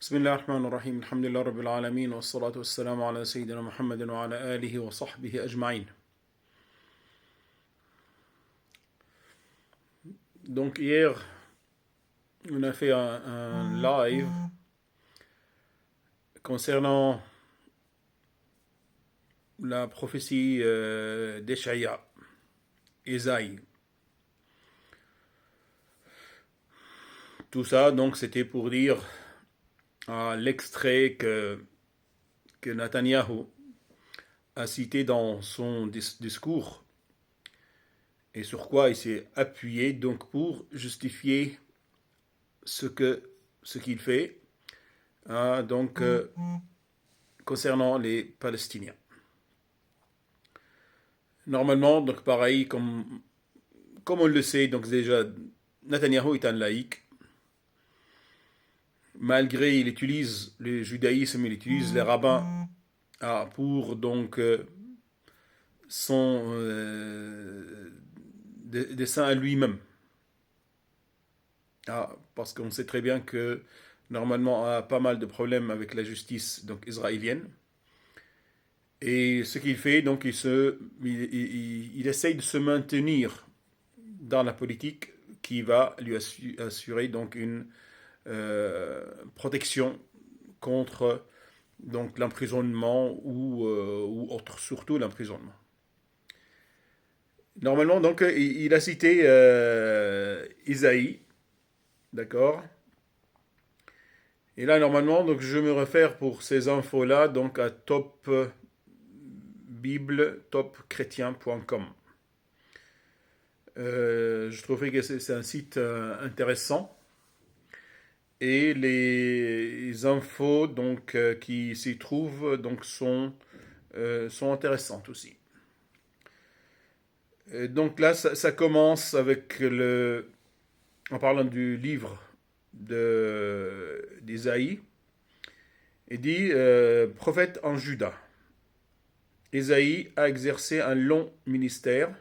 بسم الله الرحمن الرحيم الحمد لله رب العالمين والصلاة والسلام على سيدنا محمد وعلى آله وصحبه أجمعين. Donc hier, on a fait un live concernant la prophétie d'Eshaya, Ésaïe. Tout ça, donc, c'était pour dire l'extrait que Netanyahou a cité dans son discours et sur quoi il s'est appuyé donc pour justifier ce qu'il fait donc concernant les Palestiniens. Normalement, donc pareil, comme on le sait, donc déjà, Netanyahou est un laïc. Malgré il utilise le judaïsme, il utilise les rabbins pour donc son dessein à lui-même. Parce qu'on sait très bien que normalement on a pas mal de problèmes avec la justice donc israélienne. Et ce qu'il fait, donc il essaye de se maintenir dans la politique qui va lui assurer donc une protection contre donc l'emprisonnement ou autre, surtout l'emprisonnement. Normalement, donc, il a cité Isaïe, d'accord. Et là, normalement, donc, je me réfère pour ces infos-là donc à topbible.topchrétien.com. Je trouvais que c'est un site intéressant. Et les infos donc, qui s'y trouvent donc, sont intéressantes aussi. Donc là, ça commence avec en parlant du livre d'Ésaïe. Il dit prophète en Juda. Ésaïe a exercé un long ministère.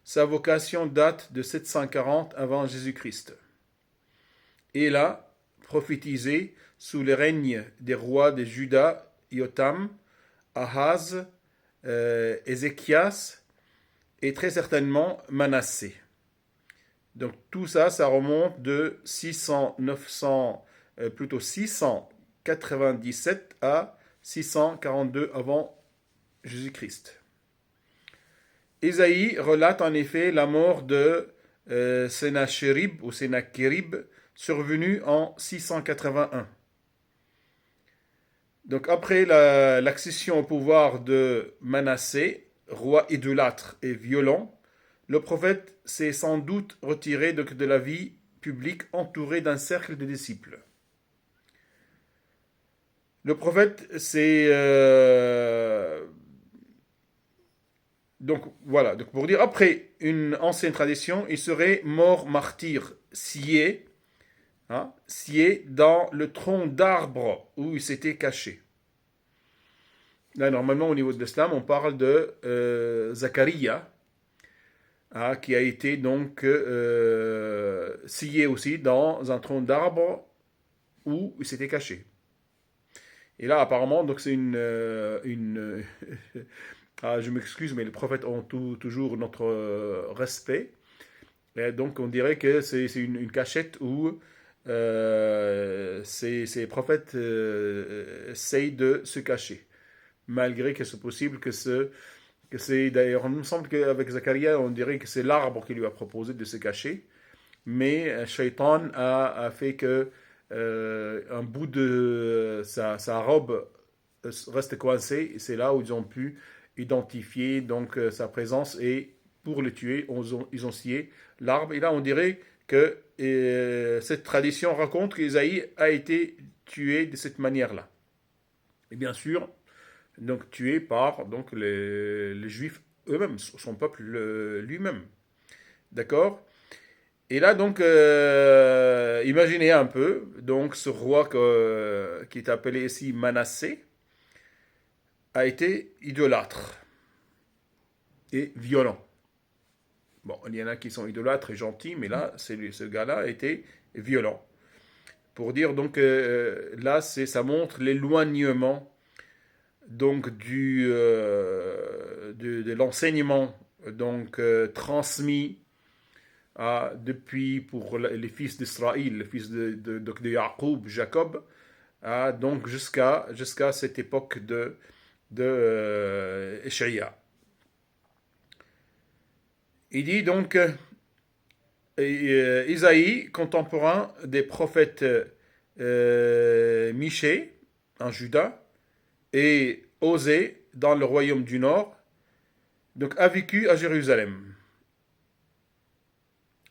Sa vocation date de 740 avant Jésus-Christ. Et là, prophétisé sous le règne des rois de Juda, Jotam, Ahaz, Ézéchias et très certainement Manassé. Donc tout ça, ça remonte de 697 à 642 avant Jésus-Christ. Ésaïe relate en effet la mort de Sennacherib ou Sennacherib, survenu en 681. Donc après l'accession au pouvoir de Manassé, roi idolâtre et violent, le prophète s'est sans doute retiré de la vie publique entouré d'un cercle de disciples. Le prophète s'est... donc voilà, donc pour dire, après une ancienne tradition, il serait mort martyr, scié dans le tronc d'arbre où il s'était caché. Là, normalement, au niveau de l'islam, on parle de Zacharia, qui a été donc scié aussi dans un tronc d'arbre où il s'était caché. Et là, apparemment, donc c'est une je m'excuse, mais les prophètes ont toujours notre respect. Et donc, on dirait que c'est une cachette où ces prophètes essayent de se cacher. Malgré que c'est possible que c'est d'ailleurs, il me semble qu'avec Zacharia, on dirait que c'est l'arbre qui lui a proposé de se cacher. Mais Shaitan a fait que un bout de sa robe reste coincé. Et c'est là où ils ont pu identifier donc sa présence et pour le tuer, ils ont scié l'arbre. Et là, on dirait que cette tradition raconte qu'Ésaïe a été tué de cette manière-là. Et bien sûr, donc tué par donc les Juifs eux-mêmes, son peuple lui-même. D'accord. Et là, donc, imaginez un peu, donc ce roi qui est appelé ici Manassé a été idolâtre et violent. Bon, il y en a qui sont idolâtres et gentils, mais là, ce gars-là a été violent. Pour dire donc là, ça montre l'éloignement donc de l'enseignement donc transmis depuis pour les fils d'Israël, les fils de Jacob, Jacob, donc jusqu'à cette époque de Échaïa. Il dit donc Isaïe, contemporain des prophètes Michée en Juda et Osée dans le royaume du Nord, donc a vécu à Jérusalem.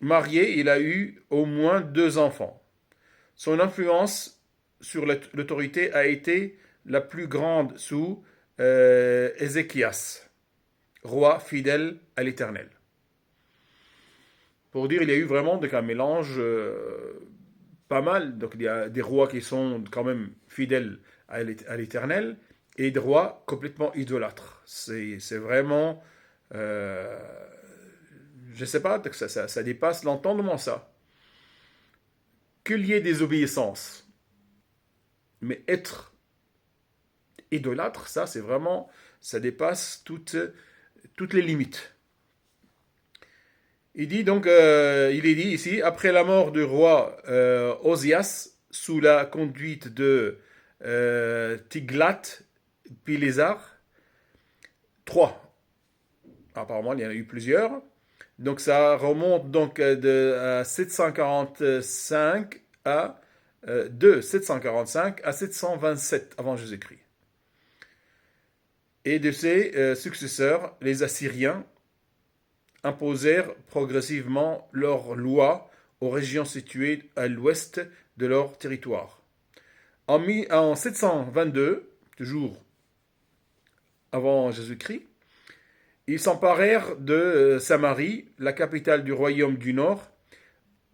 Marié, il a eu au moins 2 enfants. Son influence sur l'autorité a été la plus grande sous Ézéchias, roi fidèle à l'Éternel. Pour dire, il y a eu vraiment donc, un mélange pas mal. Donc, il y a des rois qui sont quand même fidèles à l'Éternel et des rois complètement idolâtres. C'est vraiment, je ne sais pas, ça dépasse l'entendement, ça. Qu'il y ait des obéissances, mais être idolâtre, ça, c'est vraiment, ça dépasse toutes les limites. Il dit donc, il est dit ici, après la mort du roi Osias, sous la conduite de Tiglath-Pileser, 3. Apparemment, il y en a eu plusieurs. Donc ça remonte donc de 745 de 745 à 727 avant Jésus-Christ. Et de ses successeurs, les Assyriens, imposèrent progressivement leurs lois aux régions situées à l'ouest de leur territoire. En 722, toujours avant Jésus-Christ, ils s'emparèrent de Samarie, la capitale du royaume du Nord.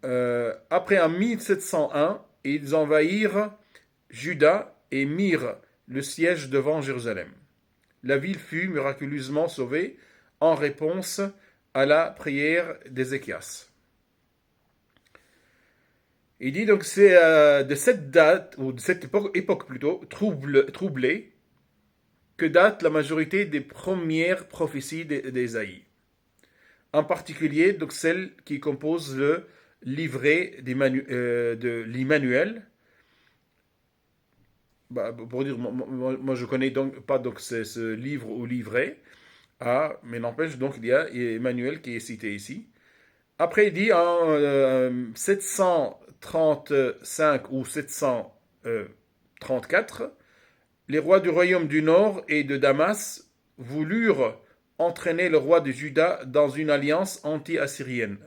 Après en 1701, ils envahirent Juda et mirent le siège devant Jérusalem. La ville fut miraculeusement sauvée en réponse à la prière d'Ézéchias. Il dit donc c'est de cette date, ou de cette époque plutôt, troublée, que date la majorité des premières prophéties d'Ésaïe. En particulier, donc celle qui compose le livret de l'Immanuel. Pour dire, moi je connais donc pas donc ce livre ou livret, mais n'empêche donc il y a Emmanuel qui est cité ici. Après il dit en 735 ou 734, les rois du royaume du Nord et de Damas voulurent entraîner le roi de Juda dans une alliance anti-assyrienne.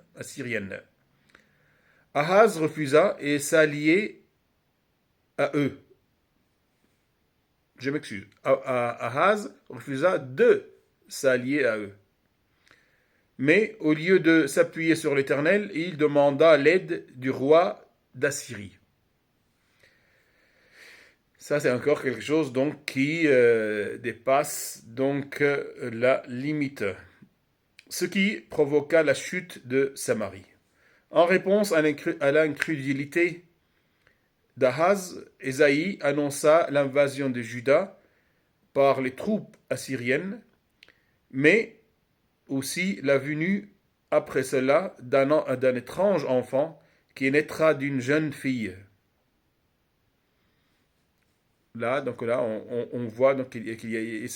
Ahaz refusa et s'allier à eux. Je m'excuse. Ahaz refusa de s'allier à eux. Mais au lieu de s'appuyer sur l'Éternel, il demanda l'aide du roi d'Assyrie. Ça, c'est encore quelque chose donc qui dépasse donc la limite, ce qui provoqua la chute de Samarie. En réponse à l'incrédulité d'Ahaz, Ésaïe annonça l'invasion de Juda par les troupes assyriennes, mais aussi la venue après cela d'un étrange enfant qui naîtra d'une jeune fille. Là, on voit donc qu'il y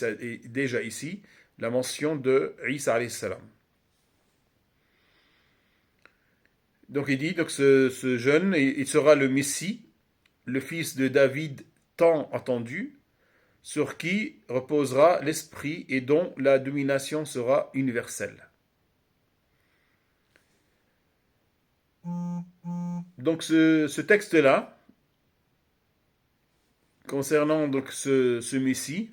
a déjà ici la mention de Isa alayhi salam. Donc il dit donc ce jeune, il sera le Messie, le fils de David tant attendu, sur qui reposera l'esprit et dont la domination sera universelle. Donc ce texte-là, concernant donc ce Messie,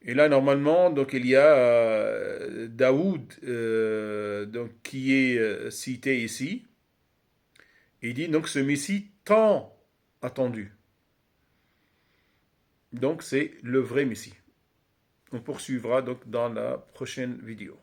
et là normalement donc il y a Daoud donc qui est cité ici. Il dit donc ce Messie tant attendu. Donc c'est le vrai Messie. On poursuivra donc dans la prochaine vidéo.